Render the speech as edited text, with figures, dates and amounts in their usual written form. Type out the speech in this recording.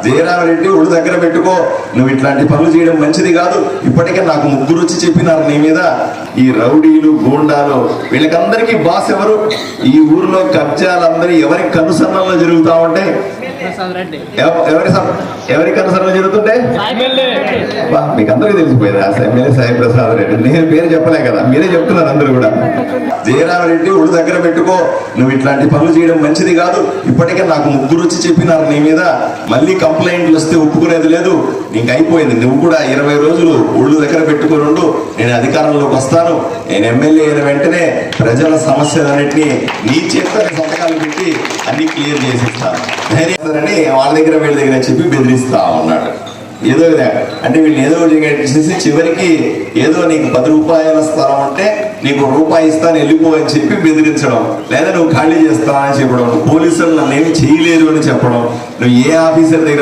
జయరామరెడ్డి ఒళ్ళు దగ్గర పెట్టుకో, నువ్వు ఇట్లాంటి పనులు చేయడం మంచిది కాదు. ఇప్పటికే నాకు ముగ్గురు వచ్చి చెప్పినారు నీ మీద. ఈ రౌడీలు గూండాలు వీళ్ళకందరికీ బాస్ ఎవరు? ఈ ఊర్లో కబ్జాలందరూ ఎవరి కనుసన్నల్లో జరుగుతా ఉంటే, ఎవరి కనుసన్నలు జరుగుతుంటే మీకు అందరికీ తెలిసిపోయింది. ఎమ్మెల్యే సాయి ప్రసాద్ రెడ్డి. నేను పేరు చెప్పలే కదా, మీరే చెప్తున్నారు అందరూ కూడా. జయరామరెడ్డి ఒళ్ళు దగ్గర పెట్టుకో, నువ్వు ఇట్లాంటి పనులు చేయడం మంచిది కాదు. ఇప్పటికే నాకు ముగ్గురు వచ్చి చెప్పినారు నీ మీద. మళ్ళీ కంప్లైంట్లు వస్తే ఒప్పుకునేది లేదు. నీకు అయిపోయింది. నువ్వు కూడా 20 రోజులు ఒళ్ళు దగ్గర పెట్టుకుని ఉండు. నేను అధికారంలోకి వస్తాను. నేను ఎమ్మెల్యే అయిన వెంటనే ప్రజల సమస్యలన్నింటినీ నీ చేత సంతకాలు పెట్టి అన్ని క్లియర్ చేసిస్తాను అని వాళ్ళ దగ్గర వీళ్ళ దగ్గర చెప్పి బెదిరిస్తా ఉన్నాడు. ఏదో అంటే వీళ్ళు ఏదో చేసి చివరికి ఏదో నీకు 10 రూపాయల స్థలం ఉంటే నీకు రూపాయి ఇస్తాను వెళ్ళిపో అని చెప్పి బెదిరించడం, లేదా నువ్వు ఖాళీ చేస్తావని చెప్పడం, పోలీసులు నన్ను ఏమి చేయలేరు అని చెప్పడం, నువ్వు ఏ ఆఫీసర్ దగ్గర